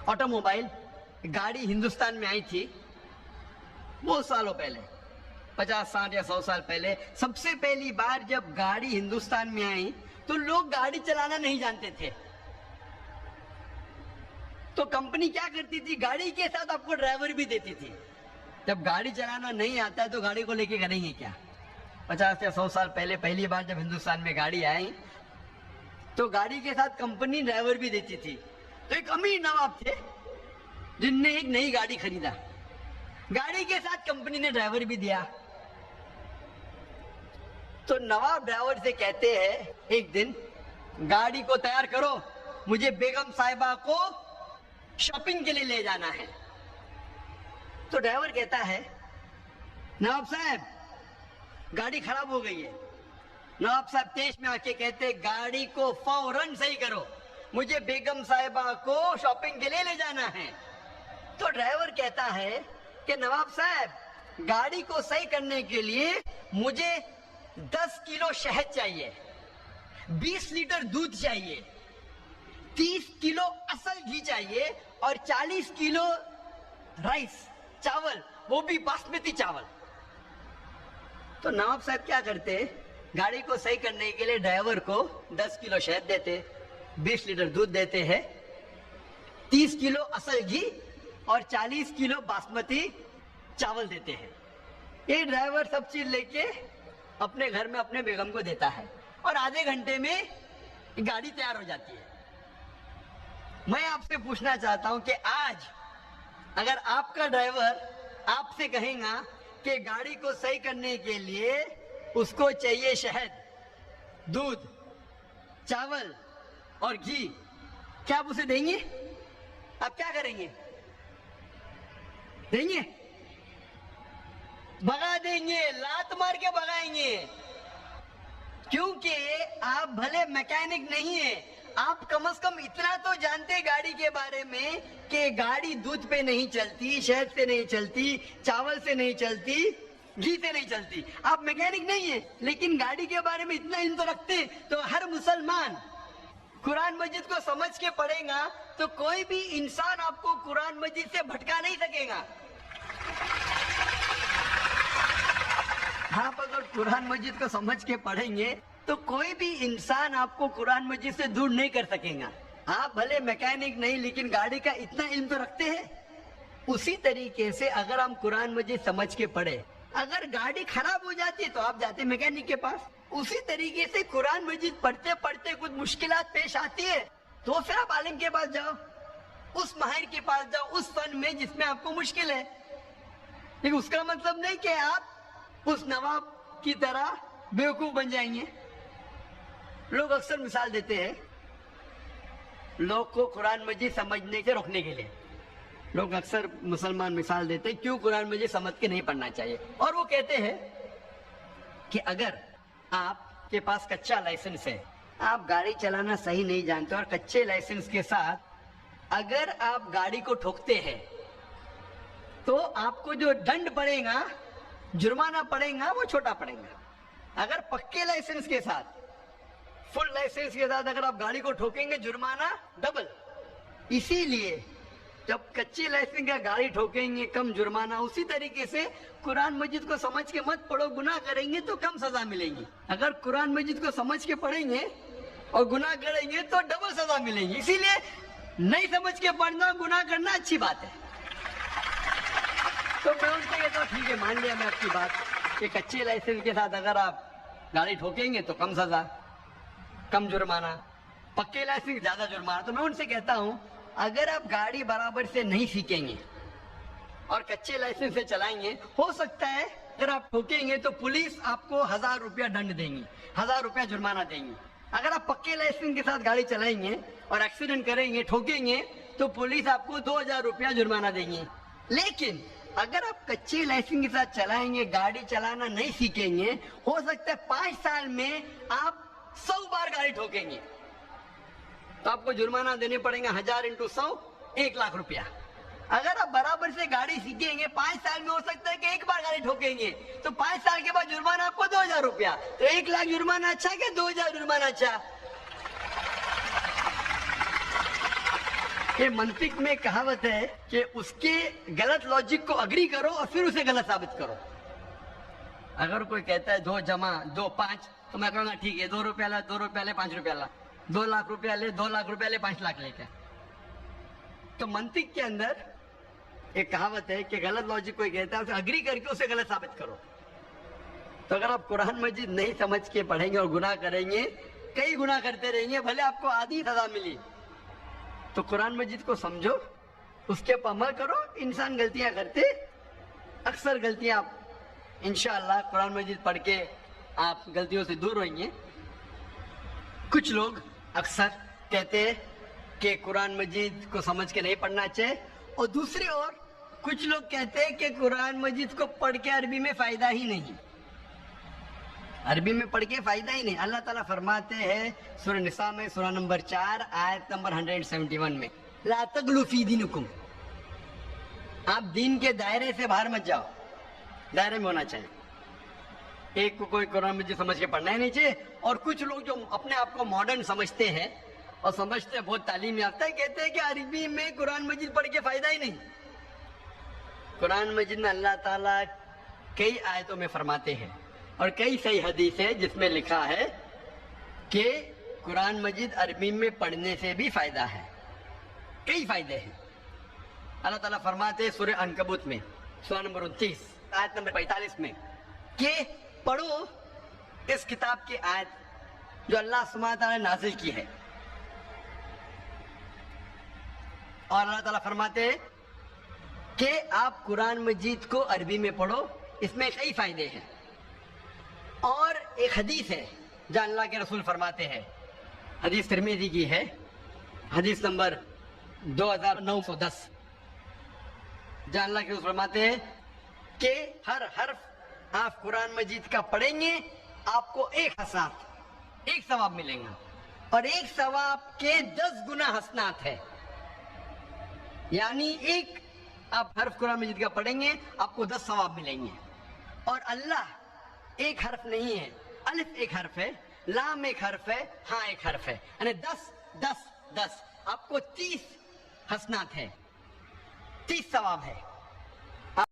Automobile गाड़ी हिंदुस्तान में आई थी बहुत सालों पहले, 50, 60 या 100 साल पहले। सबसे पहली बार जब गाड़ी हिंदुस्तान में आई तो लोग गाड़ी चलाना नहीं जानते थे। तो कंपनी क्या करती थी, गाड़ी के साथ आपको ड्राइवर भी देती थी। जब गाड़ी चलाना नहीं आता है तो गाड़ी को लेके करेंगे क्या? 50 या 100 साल पहले पहली बार जब हिंदुस्तान में गाड़ी आई तो गाड़ी के साथ कंपनी ड्राइवर भी देती थी। तो एक अमीर नवाब थे जिनने एक नई गाड़ी खरीदा, गाड़ी के साथ कंपनी ने ड्राइवर भी दिया। तो नवाब ड्राइवर से कहते हैं एक दिन, गाड़ी को तैयार करो, मुझे बेगम साहिबा को शॉपिंग के लिए ले जाना है। तो ड्राइवर कहता है, नवाब साहब गाड़ी खराब हो गई है। नवाब साहब तेज में आके कहते, गाड़ी को फौरन सही करो, मुझे बेगम साहिबा को शॉपिंग के लिए ले जाना है। तो ड्राइवर कहता है कि नवाब साहब गाड़ी को सही करने के लिए मुझे 10 किलो शहद चाहिए, 20 लीटर दूध चाहिए, 30 किलो असल घी चाहिए और 40 किलो राइस चावल, वो भी बासमती चावल। तो नवाब साहब क्या करते, गाड़ी को सही करने के लिए ड्राइवर को 10 किलो शहद देते, 20 लीटर दूध देते हैं, 30 किलो असल घी और 40 किलो बासमती चावल देते हैं। ये ड्राइवर सब चीज लेके अपने घर में अपने बेगम को देता है और आधे घंटे में गाड़ी तैयार हो जाती है। मैं आपसे पूछना चाहता हूं कि आज अगर आपका ड्राइवर आपसे कहेगा कि गाड़ी को सही करने के लिए उसको चाहिए शहद, दूध, चावल और घी, क्या आप उसे देंगे? आप क्या करेंगे? देंगे? भगा देंगे, लात मार के भगाएंगे, क्योंकि आप भले मैकेनिक नहीं है, आप कम से कम इतना तो जानते गाड़ी के बारे में कि गाड़ी दूध पे नहीं चलती, शहद से नहीं चलती, चावल से नहीं चलती, घी से नहीं चलती। आप मैकेनिक नहीं है लेकिन गाड़ी के बारे में इतना इल्म तो रखते। तो हर मुसलमान कुरान मजीद को समझ के पढ़ेगा तो कोई भी इंसान आपको कुरान मजीद से भटका नहीं सकेगा। आप अगर कुरान मजीद को समझ के पढ़ेंगे तो कोई भी इंसान आपको कुरान मजीद से दूर नहीं कर सकेगा। आप भले मैकेनिक नहीं लेकिन गाड़ी का इतना इल्म तो रखते हैं। उसी तरीके से अगर हम कुरान मजीद समझ के पढ़े, अगर गाड़ी खराब हो जाती है तो आप जाते मैकेनिक के पास। उसी तरीके से कुरान मजीद पढ़ते पढ़ते कुछ मुश्किलात पेश आती है तो फिर आप आलिम के पास जाओ, उस माहिर के पास जाओ उस फन में जिसमें आपको मुश्किल है। लेकिन उसका मतलब नहीं कि आप उस नवाब की तरह बेवकूफ बन जाएंगे। लोग अक्सर मिसाल देते हैं लोग को कुरान मजीद समझने से रोकने के लिए। लोग अक्सर मुसलमान मिसाल देते हैं क्यों कुरान मजीद समझ के नहीं पढ़ना चाहिए। और वो कहते हैं कि अगर आपके पास कच्चा लाइसेंस है, आप गाड़ी चलाना सही नहीं जानते और कच्चे लाइसेंस के साथ अगर आप गाड़ी को ठोकते हैं तो आपको जो दंड पड़ेगा, जुर्माना पड़ेगा, वो छोटा पड़ेगा। अगर पक्के लाइसेंस के साथ, फुल लाइसेंस के साथ अगर आप गाड़ी को ठोकेंगे जुर्माना डबल। इसीलिए जब कच्चे लाइसेंस का गाड़ी ठोकेंगे कम जुर्माना। उसी तरीके से कुरान मजीद को समझ के मत पढ़ो, गुनाह करेंगे तो कम सजा मिलेगी। अगर कुरान मजीद को समझ के पढ़ेंगे और गुनाह करेंगे तो डबल सजा मिलेगी। इसीलिए नहीं समझ के पढ़ना, गुनाह करना अच्छी बात है। तो मैं उनसे कहता हूँ ठीक है, मान लिया मैं आपकी बात कि कच्चे लाइसेंस के साथ अगर आप गाड़ी ठोकेंगे तो कम सजा, कम जुर्माना, पक्के लाइसेंस ज्यादा जुर्माना। तो मैं उनसे कहता हूँ अगर आप गाड़ी बराबर से नहीं सीखेंगे और कच्चे लाइसेंस से चलाएंगे, हो सकता है अगर आप ठोकेंगे तो पुलिस आपको 1000 रुपया दंड देंगी, 1000 रुपया जुर्माना देंगी। अगर आप पक्के लाइसेंस के साथ गाड़ी चलाएंगे और एक्सीडेंट करेंगे, ठोकेंगे, तो पुलिस आपको 2000 रुपया जुर्माना देंगी। लेकिन अगर आप कच्चे लाइसेंस के साथ चलाएंगे, गाड़ी चलाना नहीं सीखेंगे, हो सकता है 5 साल में आप 100 बार गाड़ी ठोकेंगे तो आपको जुर्माना देने पड़ेगा 1000 × 100, 1 लाख रुपया। अगर आप बराबर से गाड़ी सीखेंगे, 5 साल में हो सकता है कि 1 बार गाड़ी ठोकेंगे तो 5 साल के बाद जुर्माना आपको 2000 रुपया। तो 1 लाख जुर्माना अच्छा कि 2000 जुर्माना अच्छा? کہ منطق میں کہاوت ہے کہ اس کے غلط لاجک کو اگری کرو اور پھر اسے غلط ثابت کرو. اگر کوئی کہتا ہے 2 جمع 2 5 تو میں کہوں گا ٹھیک ہے 2 روپیہ لا 2 روپیہ لے 5 روپیہ لا 2 لاکھ روپیہ لے 2 لاکھ روپیہ لے 5 لاکھ لے کے. تو منطق کے اندر ایک کہاوت ہے کہ غلط لاجک کوئی کہتا ہے اسے اگری کر کے اسے غلط ثابت کرو. تو اگر آپ قرآن مجید نہیں سمجھ کے پڑھیں گے اور گناہ کریں گے, کئی گناہ کرتے رہیں گے, بھلے آپ کو آدھی سزا ملی, تو قرآن مجید کو سمجھو, اس کے پر عمل کرو. انسان غلطیاں کرتے, اکثر غلطیاں آپ انشاءاللہ قرآن مجید پڑھ کے آپ غلطیوں سے دور ہوئیں گے. کچھ لوگ اکثر کہتے ہیں کہ قرآن مجید کو سمجھ کے نہیں پڑھنا چاہیے, اور دوسری اور کچھ لوگ کہتے ہیں کہ قرآن مجید کو پڑھ کے عربی میں فائدہ ہی نہیں, عربی میں پڑھ کے فائدہ ہی نہیں. اللہ تعالیٰ فرماتے ہیں سورہ نساء میں سورہ نمبر 4 آیت نمبر 171 میں, لا تغلوا فی دینکم, آپ دین کے دائرے سے باہر مت جاؤ, دائرے میں ہونا چاہیے. ایک کو کوئی قرآن مجید سمجھ کے پڑھنا ہی نہیں چاہیے, اور کچھ لوگ جو اپنے آپ کو ماڈرن سمجھتے ہیں اور سمجھتے ہیں بہت تعلیم یافتہ ہے, کہتے ہیں کہ عربی میں قرآن مجید پڑھ کے فائدہ ہی نہیں. قرآن مجید میں اللہ تعالیٰ کئی آیتوں میں فرماتے ہیں اور کئی صحیح حدیث ہے جس میں لکھا ہے کہ قرآن مجید عربی میں پڑھنے سے بھی فائدہ ہے, کئی فائدے ہیں. اللہ تعالیٰ فرماتے ہیں سورہ عنکبوت میں سورہ نمبر 29 آیت نمبر 45 میں کہ پڑھو اس کتاب کی آیت جو اللہ سبحانہ تعالیٰ نے نازل کی ہے. اور اللہ تعالیٰ فرماتے ہیں کہ آپ قرآن مجید کو عربی میں پڑھو, اس میں کئی فائدے ہیں. اور ایک حدیث ہے جہاں اللہ کے رسول فرماتے ہیں, حدیث ترمذی کی ہے, حدیث نمبر 2910, جہاں اللہ کے رسول فرماتے ہیں کہ ہر حرف آپ قرآن مجید کا پڑھیں گے آپ کو 1 حسنات, 1 ثواب ملیں گا, اور 1 ثواب کے 10 گنا حسنات ہے. یعنی ایک آپ حرف قرآن مجید کا پڑھیں گے آپ کو 10 ثواب ملیں گے. اور اللہ ایک حرف نہیں ہے, الف ایک حرف ہے, لام ایک حرف ہے, ہاں ایک حرف ہے, یعنی 10 10 10 آپ کو 30 حسنات ہے, 30 ثواب ہے.